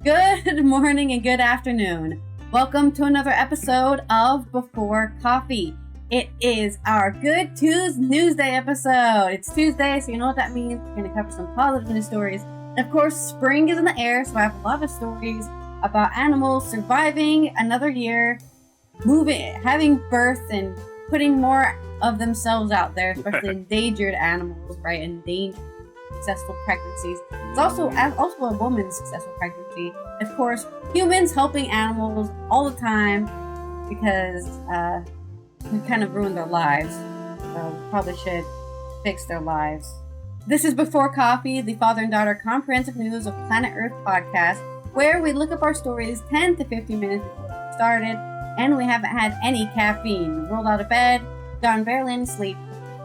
Good morning and good afternoon. Welcome to another episode of Before Coffee. It is our Good Tuesday episode. It's Tuesday, so you know what that means. We're going to cover some positive news stories. And of course, spring is in the air, so I have a lot of stories about animals surviving another year, having birth, and putting more of themselves out there, especially endangered animals, right? Endangered successful pregnancies. It's also a woman's successful pregnancy. Of course, humans helping animals all the time because we kind of ruined their lives. So we probably should fix their lives. This is Before Coffee, the father and daughter comprehensive news of Planet Earth podcast, where we look up our stories 10 to 15 minutes before we started, and we haven't had any caffeine. We rolled out of bed, gotten barely any sleep.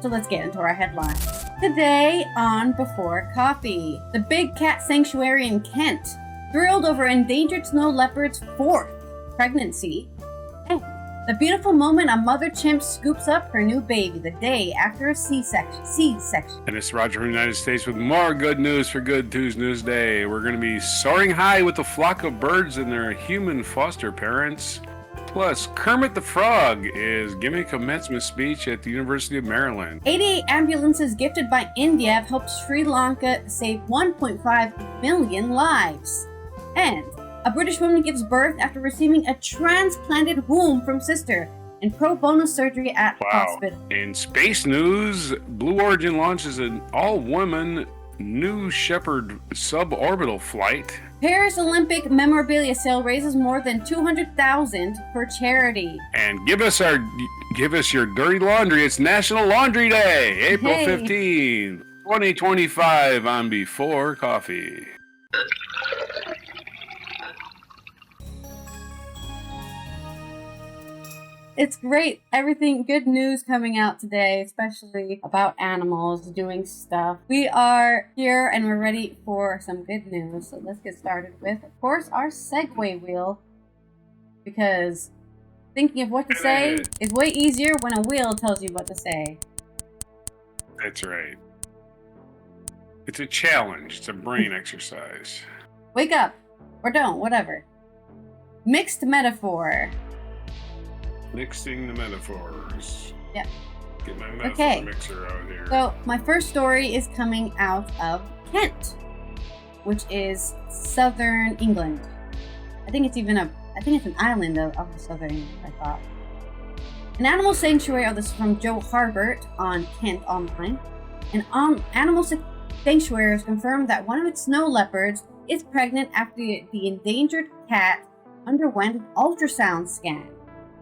So let's get into our headlines. Today on Before Coffee, the Big Cat Sanctuary in Kent thrilled over endangered snow leopard's 4th pregnancy. And the beautiful moment a mother chimp scoops up her new baby the day after a C-section. And it's Roger from the United States with more good news for Good Tuesday. We're going to be soaring high with a flock of birds and their human foster parents. Plus, Kermit the Frog is giving a commencement speech at the University of Maryland. 88 ambulances gifted by India have helped Sri Lanka save 1.5 million lives. And a British woman gives birth after receiving a transplanted womb from sister in pro bono surgery at hospital. In space news, Blue Origin launches an all-women New Shepard suborbital flight. Paris Olympic memorabilia sale raises more than $200,000 for charity. And give us your dirty laundry. It's National Laundry Day, April 15th, 2025 on Before Coffee. It's great. Everything, good news coming out today, especially about animals doing stuff. We are here and we're ready for some good news. So let's get started with, of course, our segue wheel. Because thinking of what to say is way easier when a wheel tells you what to say. That's right. It's a challenge. It's a brain exercise. Wake up. Or don't, whatever. Mixed metaphor. Mixing the metaphors. Yeah. Get my metaphor mixer out here. So my first story is coming out of Kent, which is southern England. I think it's an island of southern England, I thought. An animal sanctuary, this is from Joe Harbert on Kent Online. An animal sanctuary has confirmed that one of its snow leopards is pregnant after the endangered cat underwent an ultrasound scan.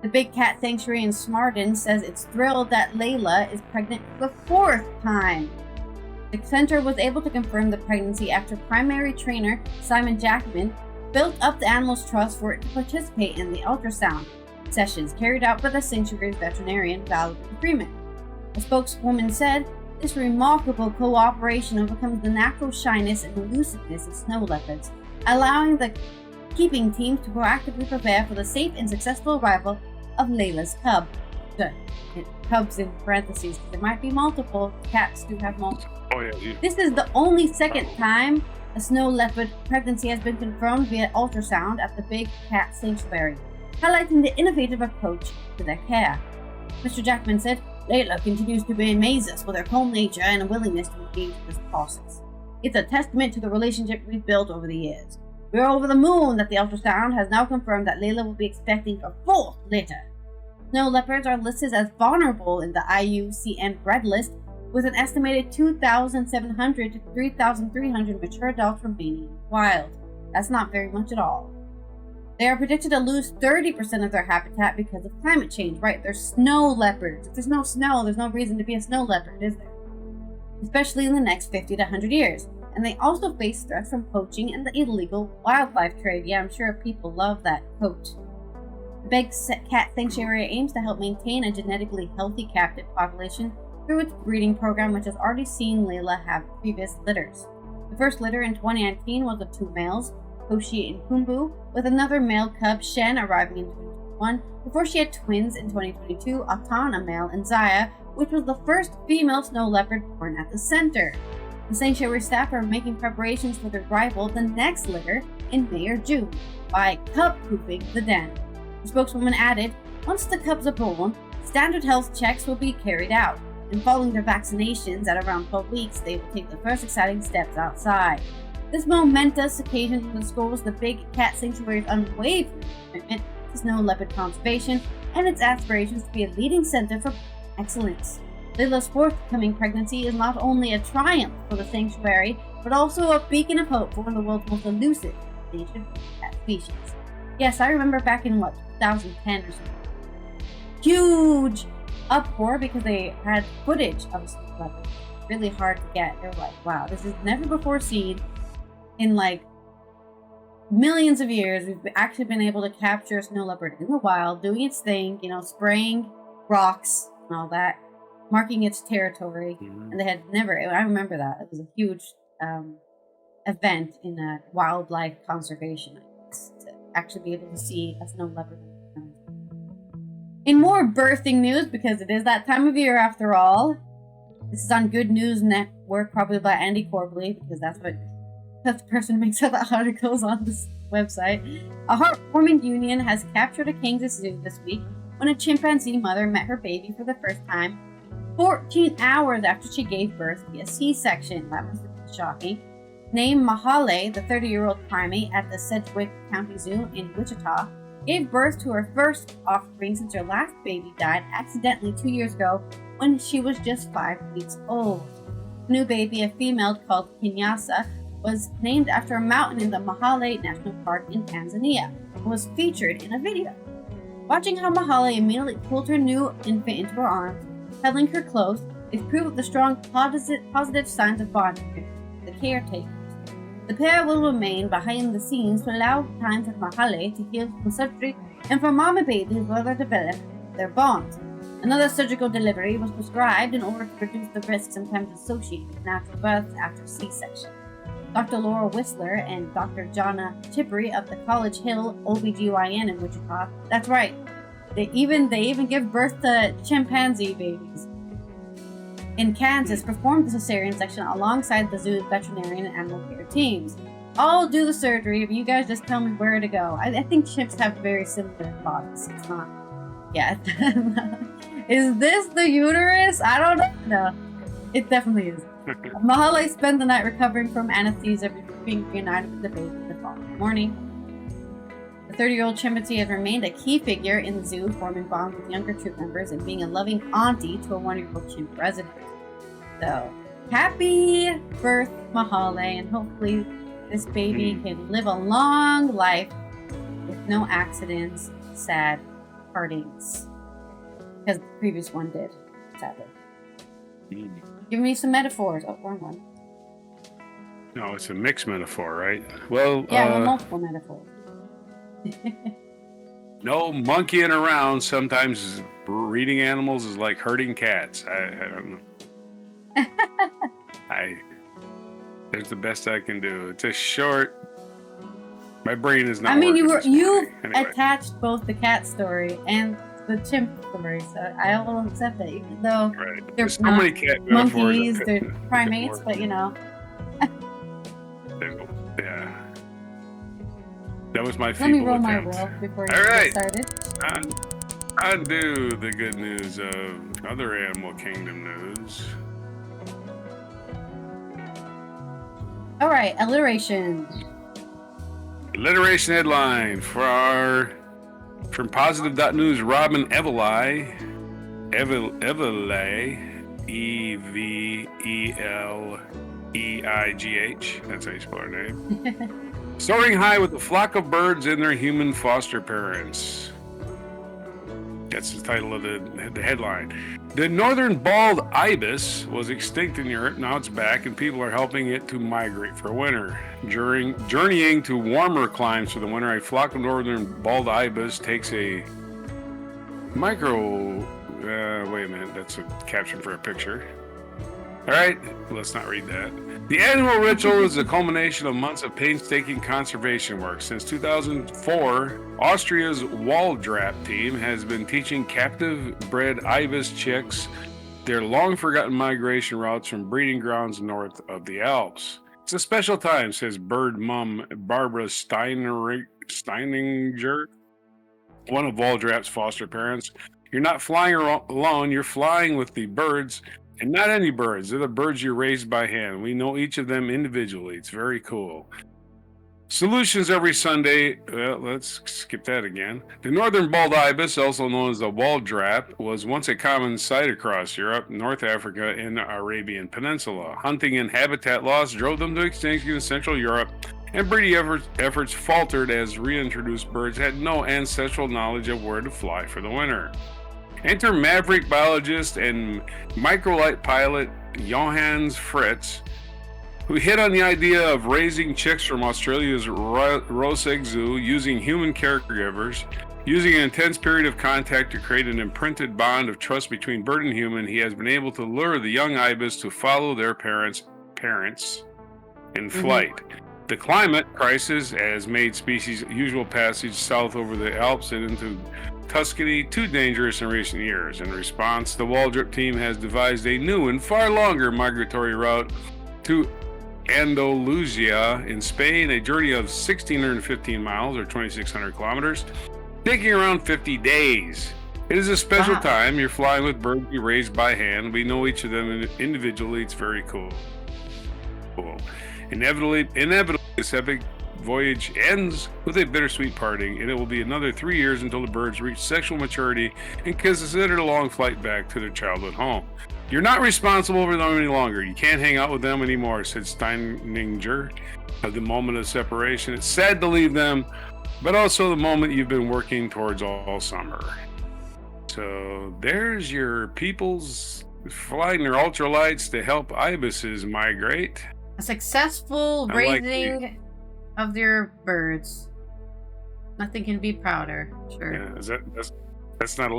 The Big Cat Sanctuary in Smarden says it's thrilled that Layla is pregnant for the 4th time. The center was able to confirm the pregnancy after primary trainer Simon Jackman built up the animal's trust for it to participate in the ultrasound sessions carried out by the sanctuary's veterinarian, Valerie Freeman. A spokeswoman said, "This remarkable cooperation overcomes the natural shyness and elusiveness of snow leopards, allowing the keeping teams to proactively prepare for the safe and successful arrival of Layla's cub." Cubs in parentheses, because there might be multiple. Cats do have multiple. Oh, yeah. This is the only second time a snow leopard pregnancy has been confirmed via ultrasound at the Big Cat Sanctuary, highlighting the innovative approach to their care. Mr. Jackman said, "Layla continues to amaze us with her calm nature and a willingness to engage in this process. It's a testament to the relationship we've built over the years. We're over the moon that the ultrasound has now confirmed that Layla will be expecting a 4th litter." Snow leopards are listed as vulnerable in the IUCN Red List, with an estimated 2,700 to 3,300 mature adults remaining in the wild. That's not very much at all. They are predicted to lose 30% of their habitat because of climate change, right? They're snow leopards. If there's no snow, there's no reason to be a snow leopard, is there? Especially in the next 50 to 100 years. And they also face threats from poaching and the illegal wildlife trade. Yeah, I'm sure people love that coat. The Big Cat Sanctuary aims to help maintain a genetically healthy captive population through its breeding program, which has already seen Layla have previous litters. The first litter in 2019 was of 2 males, Hoshi and Kumbu, with another male cub, Shen, arriving in 2021, before she had twins in 2022, Atan, a male, and Zaya, which was the first female snow leopard born at the center. The sanctuary staff are making preparations for the arrival of the next litter, in May or June by cub-proofing the den. The spokeswoman added, once the cubs are born, standard health checks will be carried out, and following their vaccinations at around 12 weeks, they will take the first exciting steps outside. This momentous occasion underscores the Big Cat Sanctuary's unwavering commitment to snow leopard conservation and its aspirations to be a leading center for excellence. Lila's forthcoming pregnancy is not only a triumph for the sanctuary, but also a beacon of hope for one of the world's most elusive endangered cat species. Yes, I remember back in 2010 or something. Huge uproar because they had footage of a snow leopard. Really hard to get. They were like, wow, this is never before seen in like millions of years. We've actually been able to capture a snow leopard in the wild, doing its thing, spraying rocks and all that, marking its territory. Mhm. And they had never, I remember that. It was a huge event in wildlife conservation, I guess, to actually be able to see a snow leopard. In more birthing news, because it is that time of year after all, this is on Good News Network, probably by Andy Corbley, because that's the person who makes all the articles on this website. A Heartwarming union has captured a Kansas zoo this week when a chimpanzee mother met her baby for the first time 14 hours after she gave birth via C-section. That must have been shocking. Named Mahale, the 30-year-old primate at the Sedgwick County Zoo in Wichita, gave birth to her first offspring since her last baby died accidentally 2 years ago when she was just 5 weeks old. The new baby, a female called Kinyasa, was named after a mountain in the Mahale National Park in Tanzania and was featured in a video. Watching how Mahale immediately pulled her new infant into her arms, cuddling her close, is proof of the strong positive signs of bonding with the caretakers. The pair will remain behind the scenes to allow time for Mahale to heal from surgery and for mama babies while they develop their bond. Another surgical delivery was prescribed in order to reduce the risks sometimes associated with natural births after C-section. Dr. Laura Whistler and Dr. Jonna Chippery of the College Hill OBGYN in Wichita. That's right. They even give birth to chimpanzee babies. In Kansas, performed the cesarean section alongside the zoo's veterinarian and animal care teams. I'll do the surgery, but you guys just tell me where to go. I think chimps have very similar bodies. It's not. Yeah. Is this the uterus? I don't know. No, it definitely is. Mahale spent the night recovering from anesthesia before being reunited with the baby the following morning. The 30-year-old chimpanzee has remained a key figure in the zoo, forming bonds with younger troop members and being a loving auntie to a 1-year-old chimp resident. So, happy birth, Mahale, and hopefully this baby can live a long life with no accidents, sad partings. Because the previous one did, sadly. Give me some metaphors. Oh, wrong one. No, it's a mixed metaphor, right? Well, yeah, multiple metaphors. No monkeying around. Sometimes breeding animals is like herding cats. I don't know. There's the best I can do. It's a short. My brain is not. I mean, you've anyway. Attached both the cat story and the chimp story, so I will accept it, even though they're so many cat monkeys, they're primates, but yeah. That was my feeble Let me roll attempt. my wheel before All you right. get started. Undo the good news of other Animal Kingdom news. All right, alliteration. Alliteration headline from Positive.News, Robin Evelei, Eveleigh, that's how you spell her name. Soaring high with a flock of birds and their human foster parents. That's the title of the headline. The northern bald ibis was extinct in Europe. Now it's back, and people are helping it to migrate for winter. Journeying to warmer climes for the winter, a flock of northern bald ibis takes a micro... wait a minute, that's a caption for a picture. All right, let's not read that. The annual ritual is a culmination of months of painstaking conservation work. Since 2004, Austria's Waldrapp team has been teaching captive-bred ibis chicks their long-forgotten migration routes from breeding grounds north of the Alps. It's a special time, says bird mom Barbara Steininger, one of Waldrap's foster parents. You're not flying alone, you're flying with the birds, and not any birds. They're the birds you raised by hand. We know each of them individually. It's very cool. Solutions every Sunday. Well, let's skip that again. The northern bald ibis, also known as the waldrap, was once a common sight across Europe, North Africa, and the Arabian Peninsula. Hunting and habitat loss drove them to extinction in Central Europe, and breeding efforts faltered as reintroduced birds had no ancestral knowledge of where to fly for the winter. Enter maverick biologist and microlight pilot Johannes Fritz, who hit on the idea of raising chicks from Australia's Roseg Zoo using human caregivers. Using an intense period of contact to create an imprinted bond of trust between bird and human, he has been able to lure the young ibis to follow their parents in flight. The climate crisis has made species' usual passage south over the Alps and into Tuscany too dangerous in recent years. In response, the Waldrop team has devised a new and far longer migratory route to Andalusia in Spain, a journey of 1,615 miles or 2,600 kilometers, taking around 50 days. It is a special time. You're flying with birds you raised by hand. We know each of them individually. It's very cool. Inevitably, this epic voyage ends with a bittersweet parting, and it will be another 3 years until the birds reach sexual maturity and consider a long flight back to their childhood home. You're not responsible for them any longer. You can't hang out with them anymore, said Steininger. At the moment of separation, it's sad to leave them, but also the moment you've been working towards all summer. So there's your peoples flying their ultralights to help ibises migrate. A successful raising of their birds. Nothing can be prouder. Sure. Yeah, that's not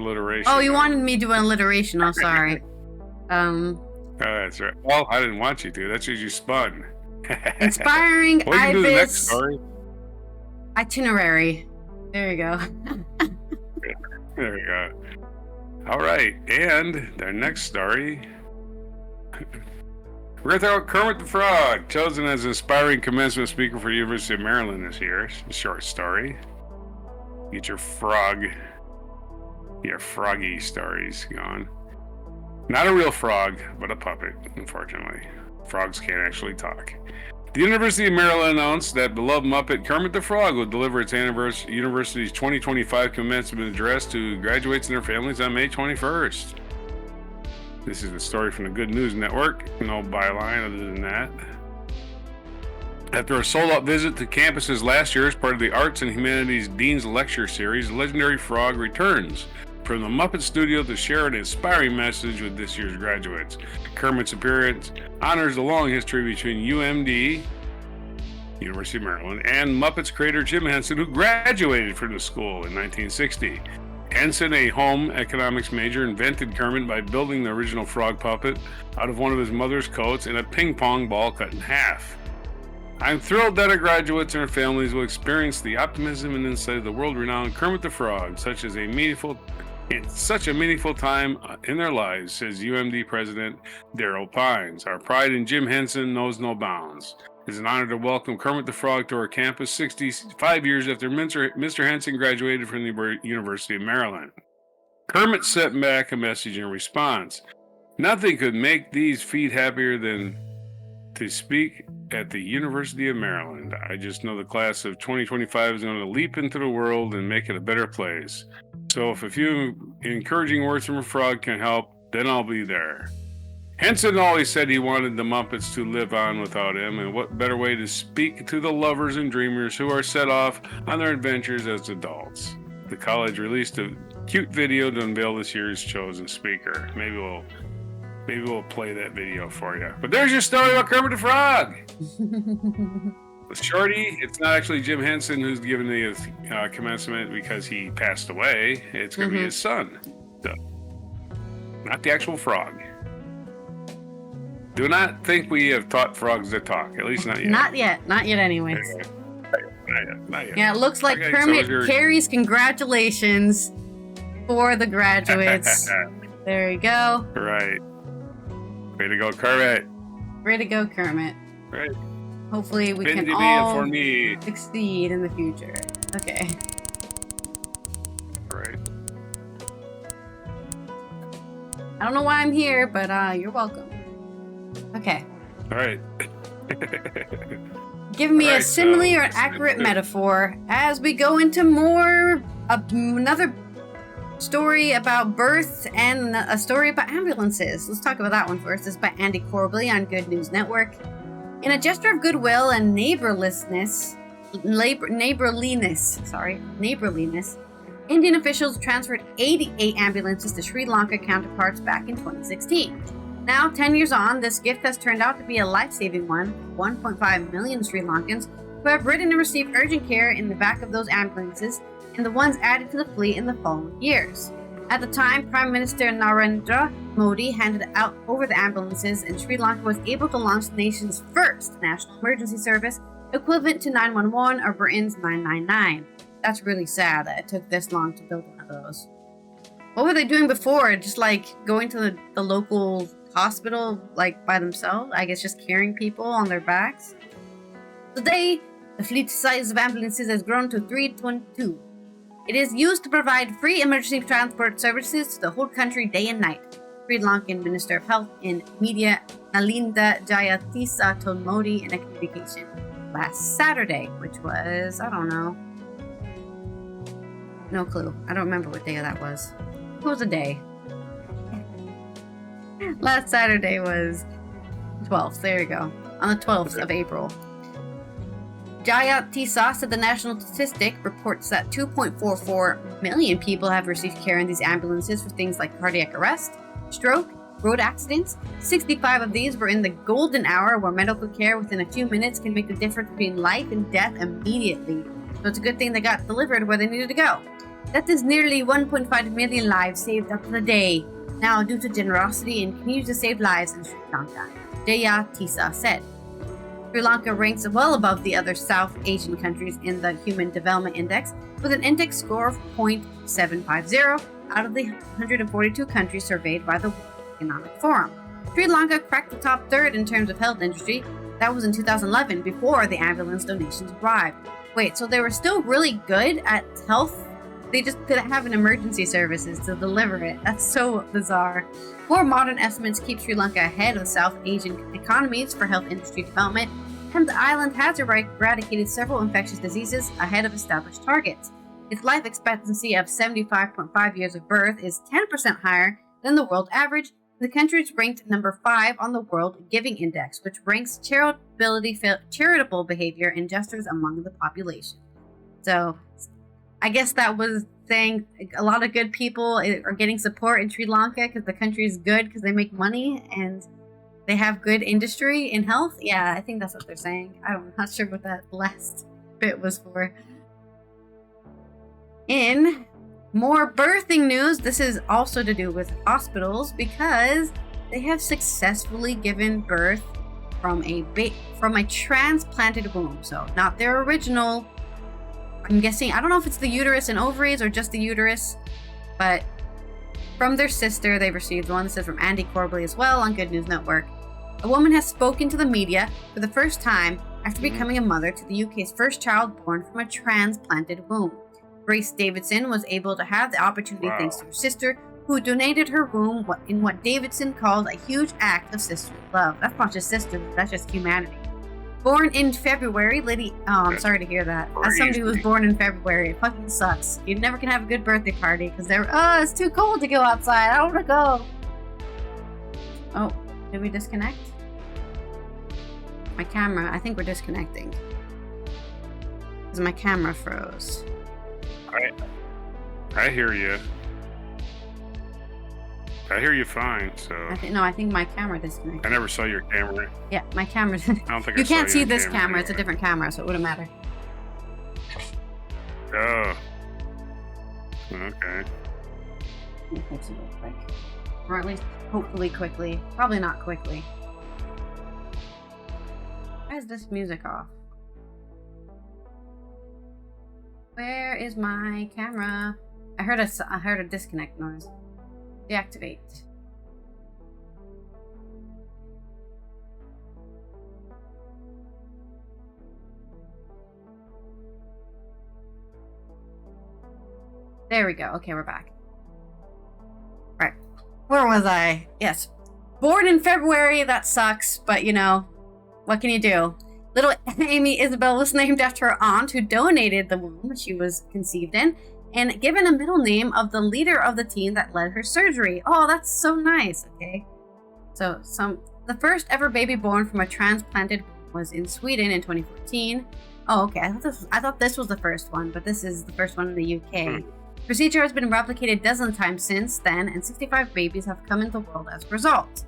alliteration. Oh, you wanted me to do an alliteration. I'm sorry. Oh, that's right. Well, I didn't want you to. That's what you spun. Inspiring What do you do the next ibis story? itinerary. There you go. There we go. All right, and their next story. We're going to talk about Kermit the Frog, chosen as inspiring commencement speaker for the University of Maryland this year. It's a short story. Get your froggy stories going. Not a real frog, but a puppet, unfortunately. Frogs can't actually talk. The University of Maryland announced that beloved Muppet Kermit the Frog will deliver its university's 2025 commencement address to graduates and their families on May 21st. This is the story from the Good News Network. No byline other than that. After a sold-out visit to campuses last year as part of the Arts and Humanities Dean's Lecture Series, the legendary frog returns from the Muppet Studio to share an inspiring message with this year's graduates. Kermit's appearance honors the long history between UMD, University of Maryland, and Muppets creator Jim Henson, who graduated from the school in 1960. Henson, a home economics major, invented Kermit by building the original frog puppet out of one of his mother's coats and a ping pong ball cut in half. I'm thrilled that our graduates and their families will experience the optimism and insight of the world-renowned Kermit the Frog, such a meaningful time in their lives, says UMD President Daryl Pines. Our pride in Jim Henson knows no bounds. It's an honor to welcome Kermit the Frog to our campus 65 years after Mr. Henson graduated from the University of Maryland. Kermit sent back a message in response. Nothing could make these feet happier than to speak at the University of Maryland. I just know the class of 2025 is going to leap into the world and make it a better place. So if a few encouraging words from a frog can help, then I'll be there. Henson always said he wanted the Muppets to live on without him, and what better way to speak to the lovers and dreamers who are set off on their adventures as adults. The college released a cute video to unveil this year's chosen speaker. Maybe we'll play that video for you. But there's your story about Kermit the Frog. Shorty, it's not actually Jim Henson who's giving the commencement because he passed away. It's going to be his son. So, not the actual frog. Do not think we have taught frogs to talk. At least not yet. Not yet anyways. Not yet. Yeah, it looks like Okay, Kermit so carries congratulations for the graduates. There you go. Right. Way to go, Kermit. Way to go, Kermit. Right. Hopefully we Been can to me and all for me. succeed in the future. Okay. Right. I don't know why I'm here, but you're welcome. Okay. All right. Give me a Alright, simile so or an accurate metaphor as we go into more another story about birth and a story about ambulances. Let's talk about that one first. This is by Andy Corbally on Good News Network. In a gesture of goodwill and neighborliness, Indian officials transferred 88 ambulances to Sri Lanka counterparts back in 2016. Now, 10 years on, this gift has turned out to be a life-saving one for 1.5 million Sri Lankans who have ridden and received urgent care in the back of those ambulances and the ones added to the fleet in the following years. At the time, Prime Minister Narendra Modi handed out over the ambulances, and Sri Lanka was able to launch the nation's first national emergency service, equivalent to 911 or Britain's 999. That's really sad that it took this long to build one of those. What were they doing before? Just like going to the local hospital like by themselves? I guess just carrying people on their backs? Today, the fleet size of ambulances has grown to 322. It is used to provide free emergency transport services to the whole country day and night. Sri Lankan Minister of Health and Media Nalinda Jayatissa told Modi in a communication last Saturday, which was, I don't know. No clue. I don't remember what day that was. It was a day. Last Saturday was 12th. There you go. On the 12th of April. Jayatissa said the national statistic reports that 2.44 million people have received care in these ambulances for things like cardiac arrest, stroke, road accidents. 65 of these were in the golden hour where medical care within a few minutes can make the difference between life and death immediately. So it's a good thing they got delivered where they needed to go. That is nearly 1.5 million lives saved up to the day, now due to generosity and continues to save lives in Sri Lanka, Jayatissa said. Sri Lanka ranks well above the other South Asian countries in the Human Development Index, with an index score of 0.750 out of the 142 countries surveyed by the World Economic Forum. Sri Lanka cracked the top third in terms of health industry. That was in 2011, before the ambulance donations arrived. Wait, so they were still really good at health? They just couldn't have an emergency services to deliver it. That's so bizarre. More modern estimates keep Sri Lanka ahead of South Asian economies for health industry development, and the island has eradicated several infectious diseases ahead of established targets. Its life expectancy of 75.5 years of birth is 10% higher than the world average. The country is ranked number 5 on the World Giving Index, which ranks charitable behavior and gestures among the population. So, I guess that was saying a lot of good people are getting support in Sri Lanka because the country is good because they make money and they have good industry in health. Yeah, I think that's what they're saying. I'm not sure what that last bit was for. In more birthing news, this is also to do with hospitals because they have successfully given birth from a transplanted womb. So not their original. I'm guessing, I don't know if it's the uterus and ovaries or just the uterus, but from their sister, they received one. This is from Andy Corbally as well on Good News Network. A woman has spoken to the media for the first time after becoming a mother to the UK's first child born from a transplanted womb. Grace Davidson was able to have the opportunity thanks to her sister, who donated her womb in what Davidson called a huge act of sisterly love. That's not just sisterhood, that's just humanity. Born in February, I'm sorry to hear that. As somebody who was born in February, it fucking sucks. You never can have a good birthday party because it's too cold to go outside. I don't want to go. Oh, did we disconnect? My camera, I think we're disconnecting. Because my camera froze. I hear you. I hear you fine, so... I think my camera disconnected. I never saw your camera. Yeah, my camera... I don't think you I saw can't see your this camera. anyway. It's a different camera, so it wouldn't matter. Oh. Okay. Let me fix it real quick. Or at least, hopefully quickly. Probably not quickly. Why is this music off? Where is my camera? I heard a disconnect noise. Deactivate. There we go. Okay, we're back. Right. Where was I? Yes. Born in February, that sucks, but you know, what can you do? Little Amy Isabel was named after her aunt who donated the womb she was conceived in and given a middle name of the leader of the team that led her surgery. Oh, that's so nice. Okay. So the first ever baby born from a transplanted womb was in Sweden in 2014. Oh, okay. I thought this was the first one, but this is the first one in the UK. Procedure has been replicated dozen times since then, and 65 babies have come into the world as a result.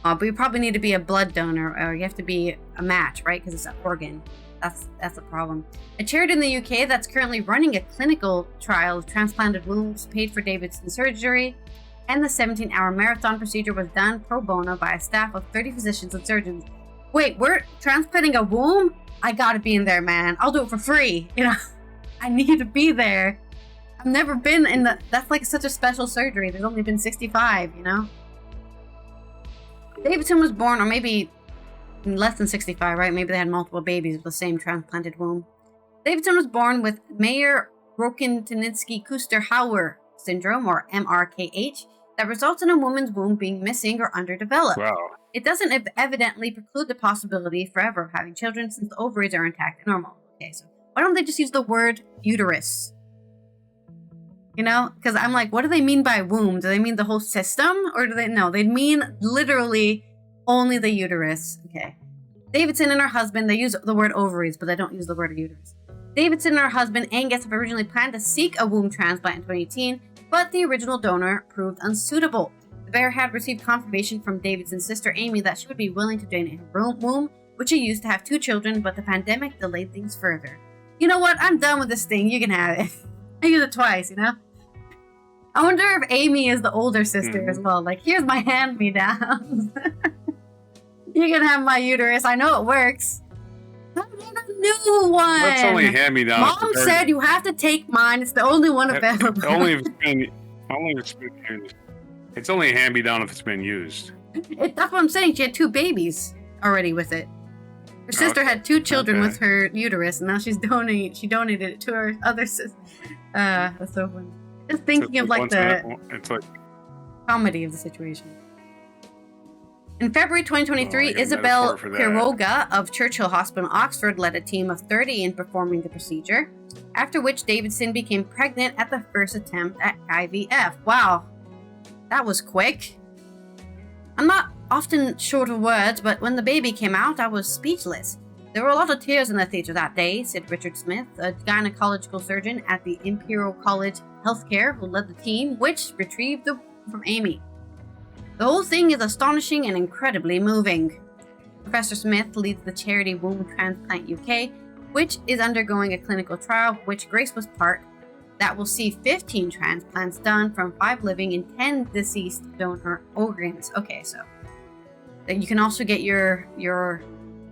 But you probably need to be a blood donor, or you have to be a match, right? Because it's an organ. That's a problem. A charity in the UK that's currently running a clinical trial of transplanted wombs paid for Davidson's surgery, and the 17-hour marathon procedure was done pro bono by a staff of 30 physicians and surgeons. Wait, we're transplanting a womb? I gotta be in there, man. I'll do it for free. You know, I need to be there. I've never been in that's like such a special surgery. There's only been 65, you know? Davidson was born, or maybe less than 65, right? Maybe they had multiple babies with the same transplanted womb. Davidson was born with Mayer-Rokitansky-Kuster-Hauer syndrome, or MRKH, that results in a woman's womb being missing or underdeveloped. Wow. It doesn't evidently preclude the possibility forever of having children since the ovaries are intact and normal. Okay, so why don't they just use the word uterus? You know, because I'm like, what do they mean by womb? Do they mean the whole system? Or do they, no, they mean literally only the uterus. Okay. Davidson and her husband, they use the word ovaries, but they don't use the word uterus. Davidson and her husband, Angus, have originally planned to seek a womb transplant in 2018, but the original donor proved unsuitable. The pair had received confirmation from Davidson's sister, Amy, that she would be willing to donate her womb, which she used to have 2 children, but the pandemic delayed things further. You know what? I'm done with this thing. You can have it. I use it twice, you know? I wonder if Amy is the older sister as well. Like, here's my hand-me-downs. You can have my uterus. I know it works. I need a new one. That's only hand-me-down. Mom said you have to take mine. It's the only one available. Only if it's been used. It's only hand-me-down if it's been used. That's what I'm saying. She had 2 babies already with it. Her sister had 2 children with her uterus, and now she donated it to her other sister. That's so funny. Just thinking of like it's like comedy of the situation. In February 2023, Isabel Quiroga of Churchill Hospital, Oxford, led a team of 30 in performing the procedure, after which Davidson became pregnant at the first attempt at IVF. Wow, that was quick. I'm not often short of words, but when the baby came out, I was speechless. There were a lot of tears in the theater that day, said Richard Smith, a gynecological surgeon at the Imperial College Healthcare, who led the team, which retrieved the from Amy. The whole thing is astonishing and incredibly moving. Professor Smith leads the charity Womb Transplant UK, which is undergoing a clinical trial, which Grace was part, that will see 15 transplants done from 5 living and 10 deceased donor organs. Okay, so you can also get your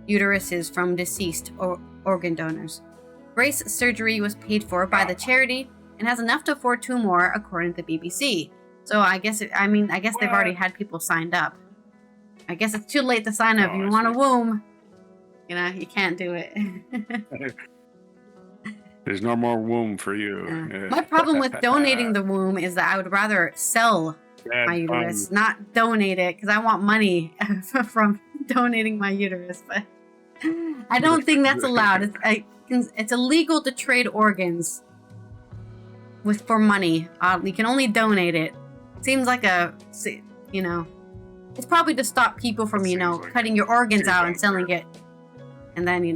uteruses from deceased organ donors. Grace's surgery was paid for by the charity and has enough to afford 2 more, according to the BBC. So I guess they've already had people signed up. I guess it's too late to sign up. If you want a womb, you know, you can't do it. There's no more womb for you. Yeah. My problem with donating the womb is that I would rather sell my uterus, not donate it, because I want money from donating my uterus. But I don't think that's allowed. It's illegal to trade organs for money. You can only donate it. Seems like it's probably to stop people from, cutting your organs out and selling it. And then, you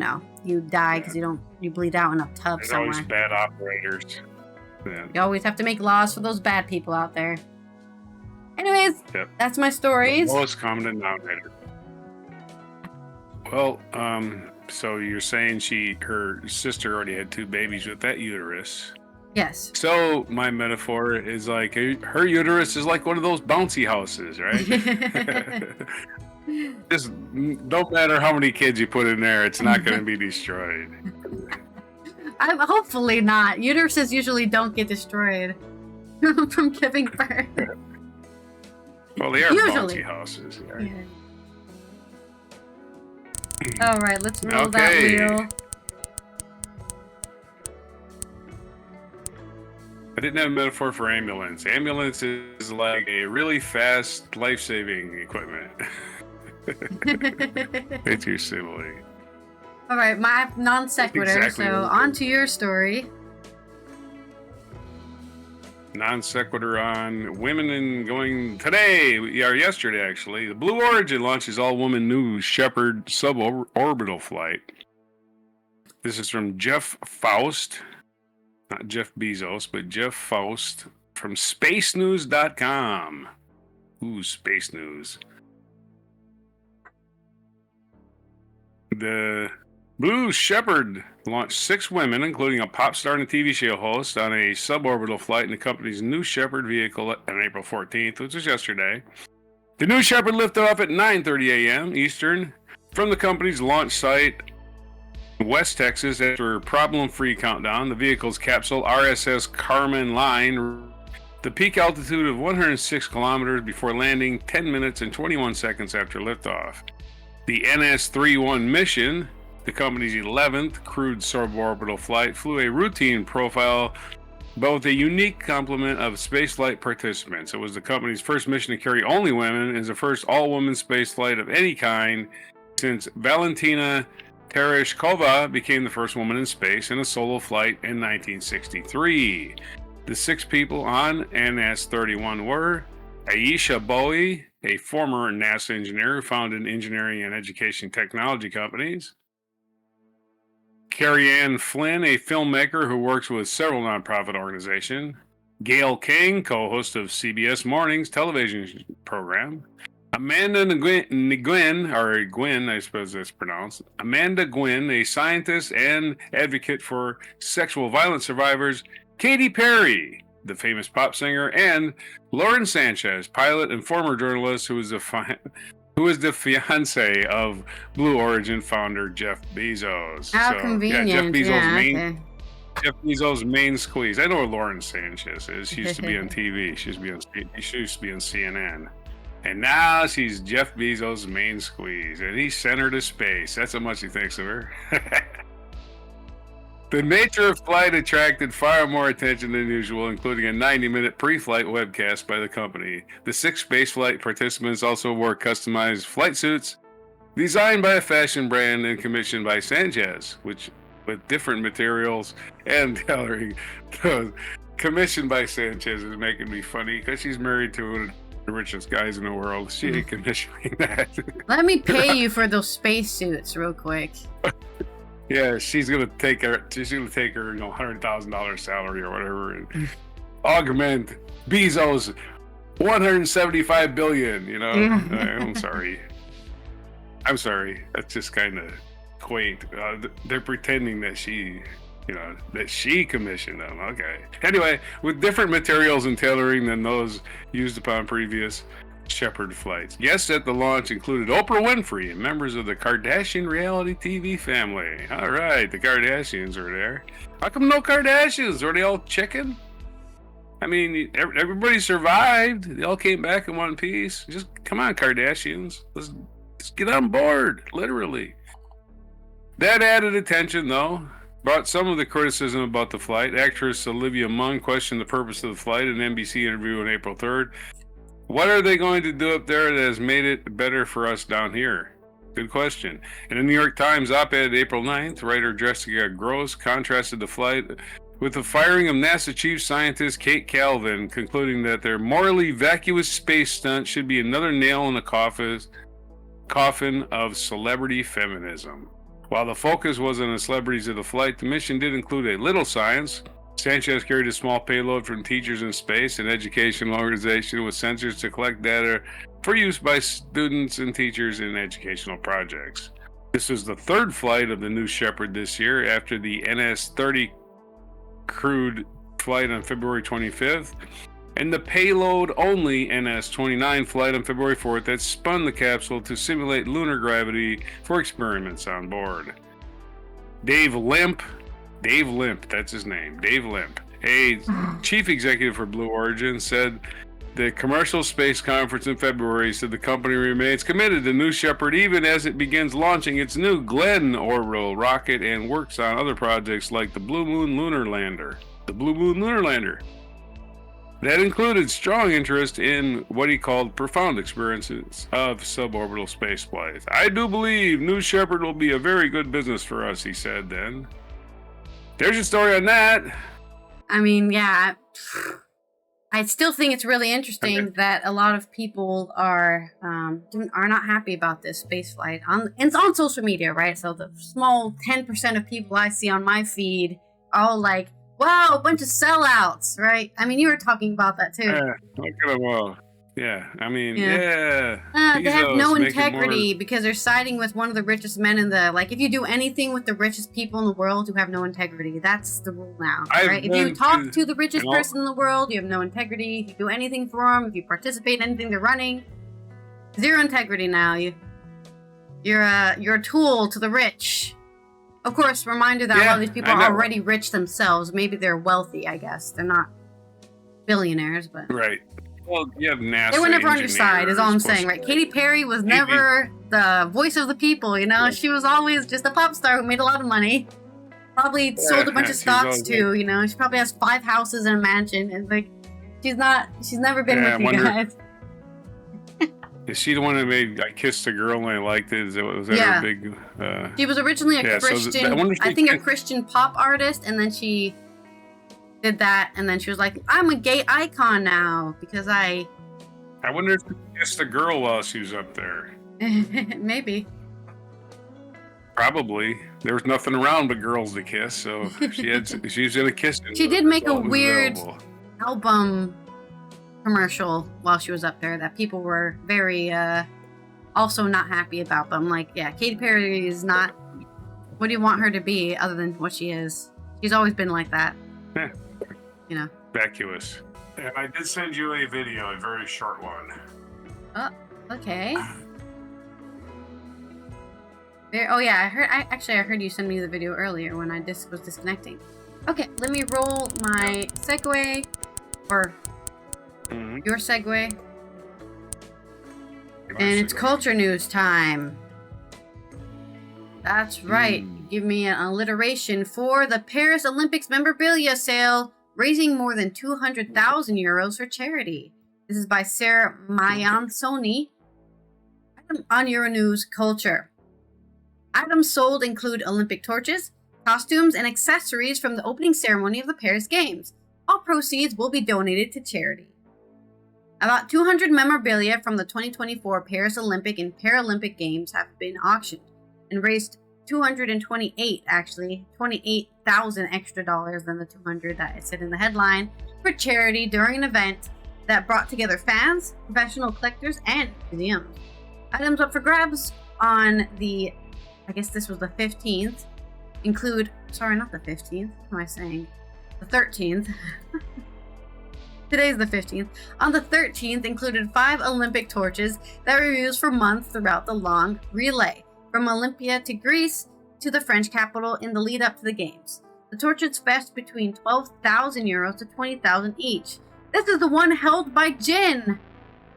die because you bleed out in a tub There's somewhere. always bad operators. Yeah. You always have to make laws for those bad people out there. Anyways, That's my stories. The lowest common denominator. Well, so you're saying her sister already had 2 babies with that uterus. Yes. So my metaphor is like her uterus is like one of those bouncy houses, right? Just don't matter how many kids you put in there, it's not going to be destroyed. Hopefully not. Uteruses usually don't get destroyed from giving birth. Well, they are bouncy houses. Yeah. All right, let's roll that wheel. I didn't have a metaphor for ambulance. Ambulance is like a really fast life-saving equipment. It's your simile. All right, my non sequitur. Exactly So what on to your story. Non sequitur on women and going today, or yesterday actually. The Blue Origin launches all-woman new Leopard suborbital flight. This is from Jeff Faust, not Jeff Bezos, but Jeff Faust from spacenews.com. Ooh, space news. The Blue Shepard launched 6 women, including a pop star and a TV show host, on a suborbital flight in the company's New Shepard vehicle on April 14th, which was yesterday. The New Shepard lifted off at 9:30 a.m. Eastern from the company's launch site in West Texas after a problem-free countdown. The vehicle's capsule RSS Carmen line the peak altitude of 106 kilometers before landing 10 minutes and 21 seconds after liftoff. The NS-31 mission, the company's 11th crewed suborbital flight, flew a routine profile but with a unique complement of spaceflight participants. It was the company's first mission to carry only women and is the first all-woman spaceflight of any kind since Valentina Tereshkova became the first woman in space in a solo flight in 1963. The 6 people on NS-31 were Aisha Bowie, a former NASA engineer who founded engineering and education technology companies; Carrie Ann Flynn, a filmmaker who works with several nonprofit organizations; Gail King, co-host of CBS Morning's television program; Amanda Nguyen, or Gwynn, I suppose that's pronounced. Amanda Gwynn, a scientist and advocate for sexual violence survivors; Katy Perry, the famous pop singer; and Lauren Sanchez, pilot and former journalist who is the fiance of Blue Origin founder Jeff Bezos. How convenient. Yeah, Jeff Bezos' main squeeze. I know where Lauren Sanchez is. She used to be on TV. She used to be on CNN. And now she's Jeff Bezos' main squeeze. And he sent her to space. That's how much he thinks of her. The nature of flight attracted far more attention than usual, including a 90-minute pre-flight webcast by the company. The 6 spaceflight participants also wore customized flight suits designed by a fashion brand and commissioned by Sanchez, which with different materials and tailoring. Commissioned by Sanchez is making me funny because she's married to one of the richest guys in the world. She ain't commissioning that. Let me pay you for those spacesuits real quick. Yeah, she's gonna take her, $100,000 salary or whatever, and augment Bezos' $175 billion. I'm sorry. That's just kind of quaint. They're pretending that she commissioned them. Okay. Anyway, with different materials and tailoring than those used upon previous Shepard flights. Guests at the launch included Oprah Winfrey and members of the Kardashian reality TV family. All right, the Kardashians are there. How come no Kardashians? Are they all chicken? I mean, everybody survived. They all came back in one piece. Just come on, Kardashians. Let's get on board, literally. That added attention, though, brought some of the criticism about the flight. Actress Olivia Munn questioned the purpose of the flight in an NBC interview on April 3rd. What are they going to do up there that has made it better for us down here? Good question. In the New York Times op-ed April 9th, writer Jessica Gross contrasted the flight with the firing of NASA chief scientist Kate Calvin, concluding that their morally vacuous space stunt should be another nail in the coffin of celebrity feminism. While the focus was on the celebrities of the flight, the mission did include a little science. Sanchez carried a small payload from Teachers in Space, an educational organization with sensors to collect data for use by students and teachers in educational projects. This was the 3rd flight of the New Shepard this year after the NS-30 crewed flight on February 25th and the payload-only NS-29 flight on February 4th that spun the capsule to simulate lunar gravity for experiments on board. Dave Limp, that's his name, Dave Limp, a chief executive for Blue Origin, said the commercial space conference in February said the company remains committed to New Shepard even as it begins launching its new Glenn orbital rocket and works on other projects like the Blue Moon Lunar Lander. That included strong interest in what he called profound experiences of suborbital spaceflight. I do believe New Shepard will be a very good business for us, he said then. There's your story on that. I mean, yeah. I still think it's really interesting that a lot of people are not happy about this space flight. It's on social media, right? So the small 10% of people I see on my feed are all like, wow, a bunch of sellouts, right? I mean, you were talking about that too. Yeah, I mean, yeah. They have no integrity because they're siding with one of the richest men in the... Like, if you do anything with the richest people in the world, you have no integrity. That's the rule now, right? If you talk to the richest person in the world, you have no integrity. If you do anything for them, if you participate in anything they're running, zero integrity now. You're a tool to the rich. Of course, reminder that a lot of these people are already rich themselves. Maybe they're wealthy, I guess. They're not billionaires, but... Right. Well, you have NASA. They were never on your side, is all I'm saying, right? Katy Perry was never the voice of the people, you know? She was always just a pop star who made a lot of money. Probably sold a bunch of stocks too, you know? She probably has 5 houses and a mansion, and like, she's never been with you guys. Is she the one that made I Kissed a Girl and I Liked It? Was that her big... She was originally a Christian, I think a Christian pop artist, and then she did that, and then she was like, I'm a gay icon now, because I wonder if she kissed a girl while she was up there. Maybe. Probably. There was nothing around but girls to kiss, so she's gonna kiss it. She did make a weird album commercial while she was up there that people were very also not happy about. But I'm like, yeah, Katy Perry is not what do you want her to be other than what she is. She's always been like that. Yeah. You know. Vacuous. And I did send you a video, a very short one. Oh, okay. Oh yeah, I heard you send me the video earlier when I was disconnecting. Okay, let me roll my segue, or your segue. And it's culture news time. That's right. Give me an alliteration for the Paris Olympics memorabilia sale, raising more than 200,000 euros for charity. This is by Sarah Mayansoni on Euronews Culture. Items sold include Olympic torches, costumes, and accessories from the opening ceremony of the Paris Games. All proceeds will be donated to charity. About 200 memorabilia from the 2024 Paris Olympic and Paralympic Games have been auctioned and raised 28,000 extra dollars than the 200 that it said in the headline for charity during an event that brought together fans, professional collectors, and museums. Items up for grabs on the, I guess this was the 15th, include, sorry, not the 15th, what am I saying? The 13th. Today's the 15th. On the 13th included 5 Olympic torches that were used for months throughout the long relay, from Olympia to Greece to the French capital in the lead up to the games. The torches fetched between 12,000 euros to 20,000 each. This is the one held by Jin.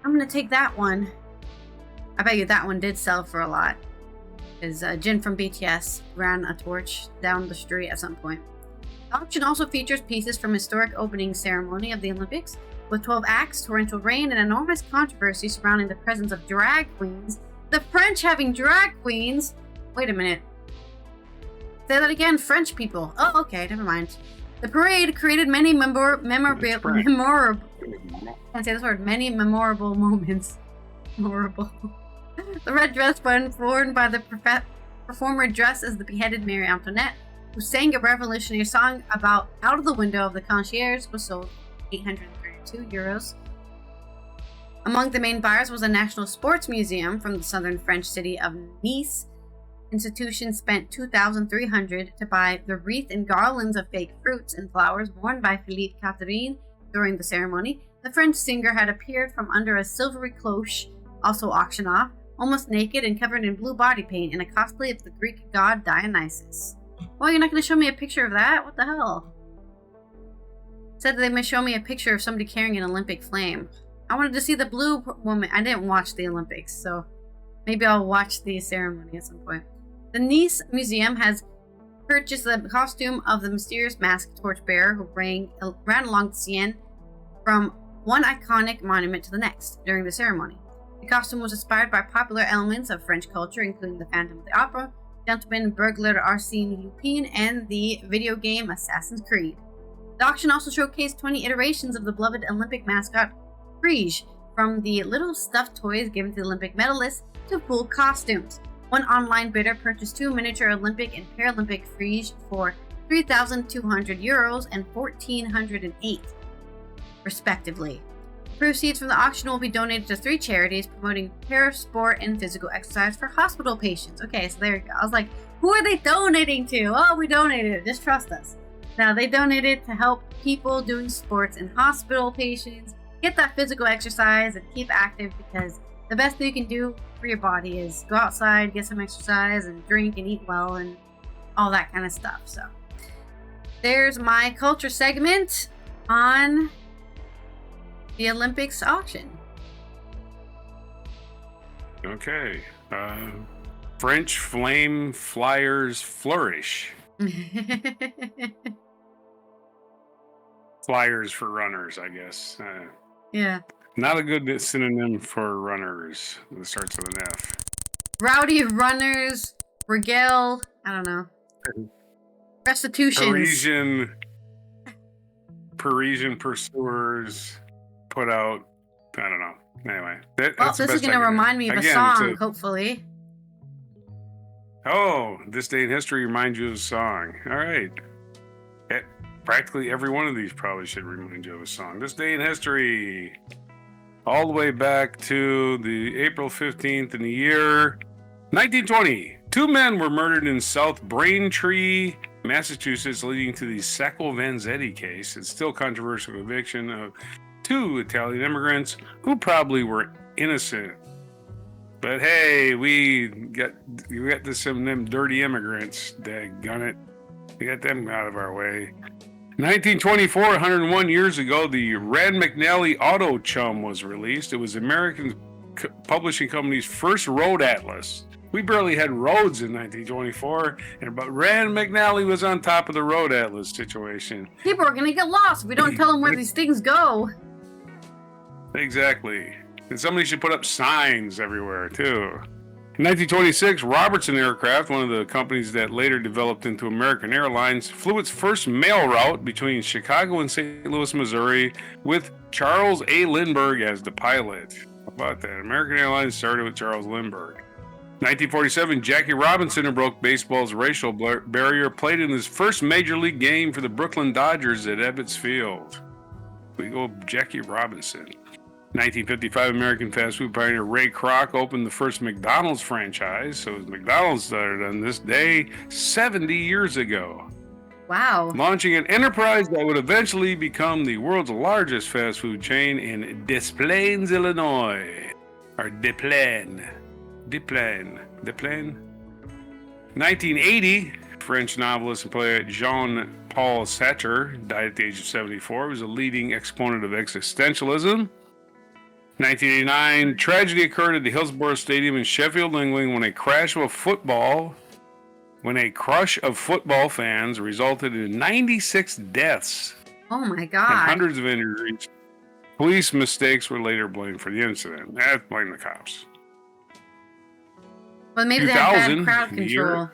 I'm gonna take that one. I bet you that one did sell for a lot. Because Jin from BTS ran a torch down the street at some point. The auction also features pieces from historic opening ceremony of the Olympics, with 12 acts, torrential rain, and enormous controversy surrounding the presence of drag queens. The French having drag queens? Wait a minute. Say that again, French people. Oh, okay, never mind. The parade created many memorable moments. Memorable. The red dress worn by the performer dressed as the beheaded Marie Antoinette, who sang a revolutionary song about out of the window of the concierge, was sold 832 euros. Among the main buyers was a national sports museum from the southern French city of Nice. Institution spent 2,300 to buy the wreath and garlands of fake fruits and flowers worn by Philippe Catherine during the ceremony. The French singer had appeared from under a silvery cloche, also auctioned off, almost naked and covered in blue body paint in a cosplay of the Greek god Dionysus. Well, you're not going to show me a picture of that? What the hell? Said they may show me a picture of somebody carrying an Olympic flame. I wanted to see the blue woman. I didn't watch the Olympics, so maybe I'll watch the ceremony at some point. The Nice Museum has purchased the costume of the mysterious masked torchbearer who ran along the Seine from one iconic monument to the next during the ceremony. The costume was inspired by popular elements of French culture, including the Phantom of the Opera, Gentleman Burglar Arsène Lupin, and the video game Assassin's Creed. The auction also showcased 20 iterations of the beloved Olympic mascot, Frige, from the little stuffed toys given to the Olympic medalists to full costumes. One online bidder purchased 2 miniature Olympic and Paralympic Frige for €3,200 and $1,408, respectively. Proceeds from the auction will be donated to 3 charities promoting parasport and physical exercise for hospital patients. Okay, so there you go. I was like, who are they donating to? Oh, we donated it. Just trust us. Now, they donated to help people doing sports and hospital patients get that physical exercise and keep active, because the best thing you can do for your body is go outside, get some exercise, and drink and eat well and all that kind of stuff. So there's my culture segment on the Olympics auction. Okay. French flame flyers flourish. Flyers for runners, I guess. Yeah. Not a good synonym for runners. It starts with an F. Rowdy runners, regale, I don't know. Restitutions. Parisian pursuers put out, I don't know. Anyway. This is going to remind me of a song, hopefully. Oh, this day in history reminds you of a song. All right. Practically every one of these probably should remind you of a song. This day in history, all the way back to the April 15th in the year 1920. 2 men were murdered in South Braintree, Massachusetts, leading to the Sacco Vanzetti case. It's still controversial conviction of 2 Italian immigrants who probably were innocent. But hey, we got some of them dirty immigrants. Daggone it. We got them out of our way. 1924, 101 years ago, the Rand McNally Auto Chum was released. It was American publishing company's first road atlas. We barely had roads in 1924, but Rand McNally was on top of the road atlas situation. People are going to get lost if we don't tell them where these things go. Exactly. And somebody should put up signs everywhere, too. In 1926, Robertson Aircraft, one of the companies that later developed into American Airlines, flew its first mail route between Chicago and St. Louis, Missouri, with Charles A. Lindbergh as the pilot. How about that? American Airlines started with Charles Lindbergh. 1947, Jackie Robinson, who broke baseball's racial barrier, played in his first major league game for the Brooklyn Dodgers at Ebbets Field. We go Jackie Robinson. 1955, American fast food pioneer Ray Kroc opened the first McDonald's franchise. So McDonald's started on this day 70 years ago. Wow. Launching an enterprise that would eventually become the world's largest fast food chain in Des Plaines, Illinois. Or Des Plaines. 1980, French novelist and playwright Jean-Paul Sartre died at the age of 74. He was a leading exponent of existentialism. 1989, tragedy occurred at the Hillsborough Stadium in Sheffield, England, when a crush of football fans resulted in 96 deaths. Oh my And God. hundreds of injuries. Police mistakes were later blamed for the incident. Blame the cops. Well, maybe they have bad 2000, crowd control.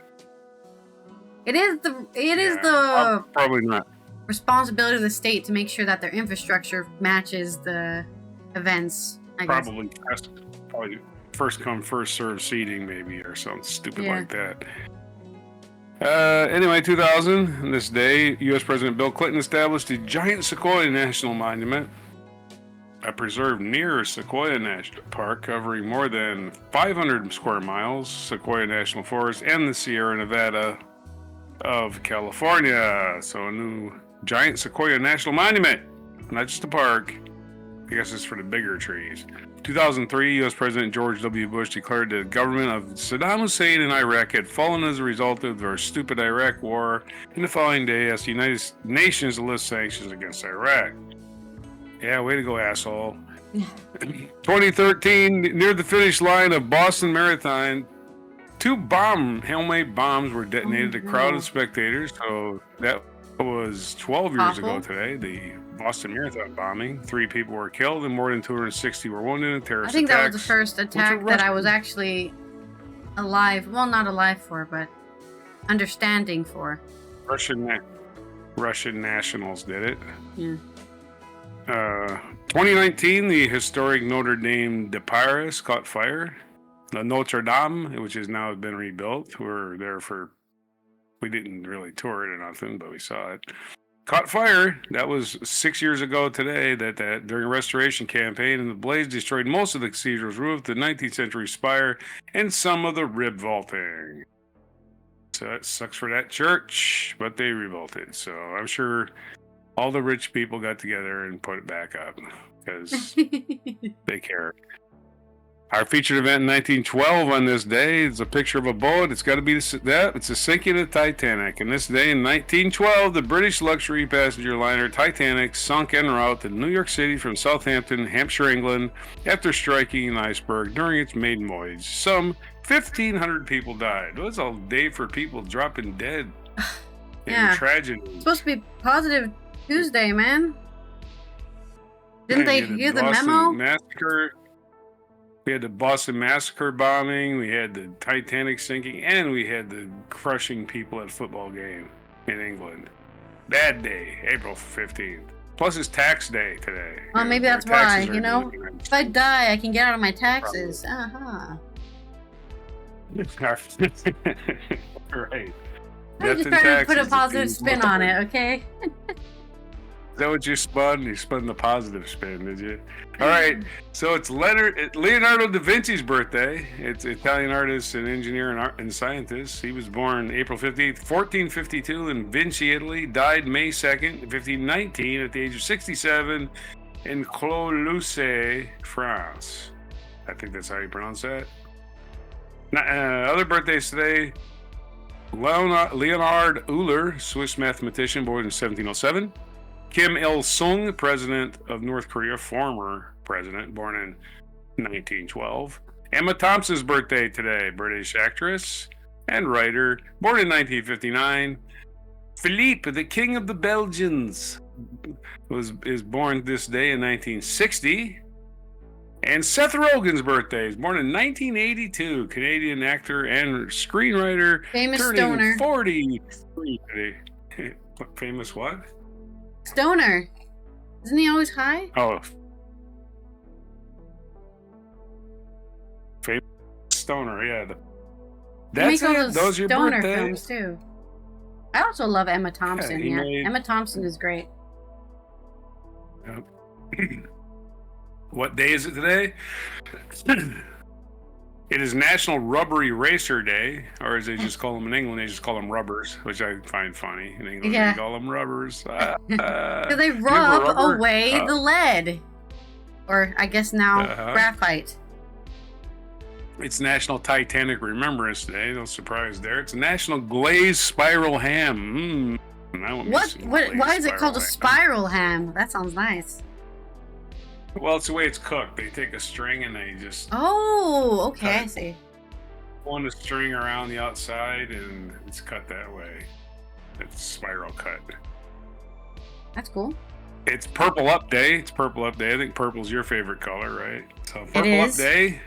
It is the probably not. responsibility of the state to make sure that their infrastructure matches the events, I guess. Probably first come, first serve seating, maybe, or something stupid like that. Anyway, 2000, on this day, U.S. President Bill Clinton established the giant Sequoia National Monument, a preserve near Sequoia National Park covering more than 500 square miles, Sequoia National Forest, and the Sierra Nevada of California. So a new giant Sequoia National Monument, not just a park. I guess it's for the bigger trees. 2003, U.S. President George W. Bush declared the government of Saddam Hussein in Iraq had fallen as a result of their stupid Iraq war. And the following day, asked the United Nations to lift sanctions against Iraq. Yeah, way to go, asshole. 2013, near the finish line of Boston Marathon, 2 homemade bombs were detonated to crowded spectators. So that It was 12 years ago Awful. today, the Boston Marathon bombing. 3 people were killed and more than 260 were wounded in terrorist I think that was the attacks. first attack that I was actually alive. Well, not alive for, but understanding for. Russian nationals did it. Yeah. 2019, the historic Notre Dame de Paris caught fire. The Notre Dame, which has now been rebuilt, we didn't really tour it or nothing, but we saw it. Caught fire. That was 6 years ago today. That during a restoration campaign, and the blaze destroyed most of the cathedral's roof, the 19th century spire, and some of the rib vaulting. So it sucks for that church, but they rebuilt it. So I'm sure all the rich people got together and put it back up because they care. Our featured event in 1912 on this day is a picture of a boat. It's got to be it's a sinking of the Titanic. And this day in 1912, the British luxury passenger liner Titanic sunk en route to New York City from Southampton, Hampshire, England, after striking an iceberg during its maiden voyage. Some 1,500 people died. It was a day for people dropping dead. Yeah. Tragedy. It's supposed to be Positive Tuesday, man. Didn't they hear the memo? Massacre. We had the Boston Massacre bombing, we had the Titanic sinking, and we had the crushing people at a football game in England. Bad day, April 15th. Plus it's tax day today. Well, maybe that's why, you know? If I die, I can get out of my taxes. Uh-huh. Right. I'm just trying to put a positive spin on it, okay? Is that what you spun? You spun the positive spin, did you? All right. So it's Leonardo da Vinci's birthday. It's Italian artist and engineer and scientist. He was born April 15th, 1452 in Vinci, Italy. Died May 2nd, 1519 at the age of 67 in Clos-Lucé, France. I think that's how you pronounce that. Other birthdays today. Leonhard Euler, Swiss mathematician, born in 1707. Kim Il-sung, president of North Korea, former president, born in 1912. Emma Thompson's birthday today, British actress and writer, born in 1959. Philippe, the King of the Belgians, is born this day in 1960. And Seth Rogen's birthday is born in 1982, Canadian actor and screenwriter, famous turning stoner. 43 today. Famous what? Stoner. Isn't he always high? Oh. Famous stoner, yeah. That's it. Those are your stoner birthday films too. I also love Emma Thompson. Yeah, Emma Thompson is great. Yep. What day is it today? It is National Rubbery Racer Day, or as they just call them in England, they just call them rubbers, which I find funny. In England, they call them rubbers. Because they rub away the lead. Or, I guess now, graphite. It's National Titanic Remembrance Day. No surprise there. It's National Glazed Spiral Ham. Why is it called a spiral ham? That sounds nice. Well, it's the way it's cooked. They take a string and they just... Oh, okay, I see. One string around the outside and it's cut that way. It's spiral cut. That's cool. It's Purple Up Day. I think purple's your favorite color, right? So Purple Up Day.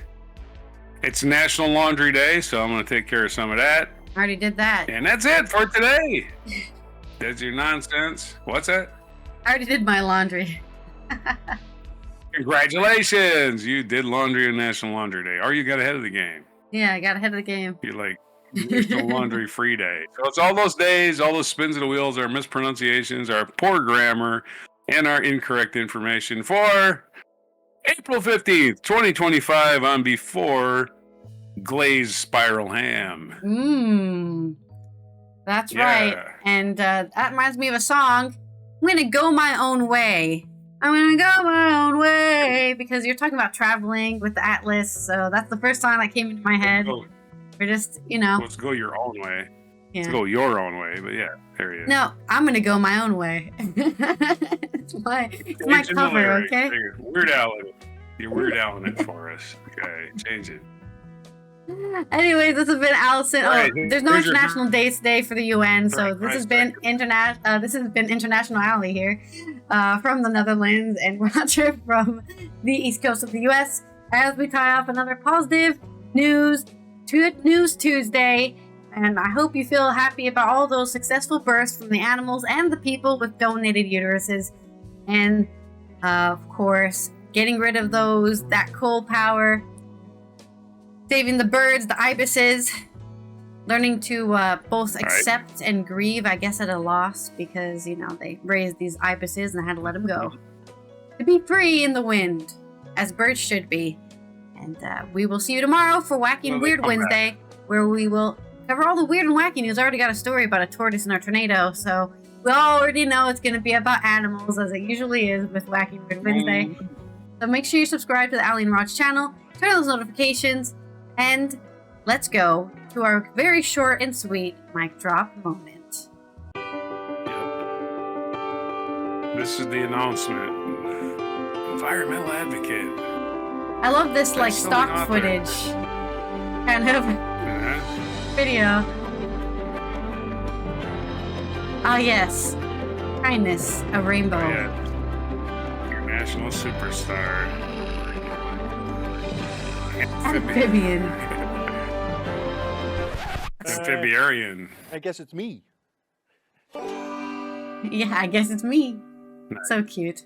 It's National Laundry Day, so I'm going to take care of some of that. I already did that. And that's it for today. That's your nonsense. What's that? I already did my laundry. Congratulations! You did laundry on National Laundry Day. Or you got ahead of the game. Yeah, I got ahead of the game. You're like, National Laundry Free Day. So it's all those days, all those spins of the wheels, our mispronunciations, our poor grammar, and our incorrect information for April 15th, 2025 on Before Glazed Spiral Ham. That's right. And that reminds me of a song. I'm going to go my own way. I'm going to go my own way. Because you're talking about traveling with the Atlas. So that's the first song that came into my head. We're just, Let's go your own way. Yeah. Let's go your own way. But yeah, there he is. No, I'm going to go my own way. it's my cover, okay? Weird Al. You're Weird Allen it for us. Okay, change it. Anyways, this has been Allison. Right, There's no here's your- International Day today for the UN, so Right, this has right, been International Alley here from the Netherlands and Roger from the East Coast of the US as we tie off another positive news Tuesday. And I hope you feel happy about all those successful births from the animals and the people with donated uteruses. And, of course, getting rid of that coal power, saving the birds, the ibises, learning to both accept and grieve, I guess, at a loss because, they raised these ibises and I had to let them go. To be free in the wind, as birds should be. And we will see you tomorrow for Wacky and Weird Wednesday, where we will cover all the weird and wacky news. I already got a story about a tortoise and a tornado, so we already know it's going to be about animals, as it usually is with Wacky and Weird Wednesday. So make sure you subscribe to the Allie and Raj channel, turn on those notifications, and let's go to our very short and sweet mic drop moment. This is the announcement. Environmental advocate. I love this Best-selling stock author. footage kind of video. Ah yes, kindness, a rainbow. Yeah. Your national superstar. Amphibian. Amphibiarian. I guess it's me. Yeah, I guess it's me. So cute.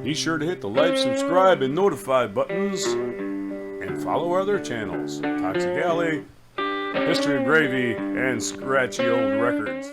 Be sure to hit the like, subscribe, and notify buttons, and follow our other channels, Toxic Alley, History of Gravy, and Scratchy Old Records.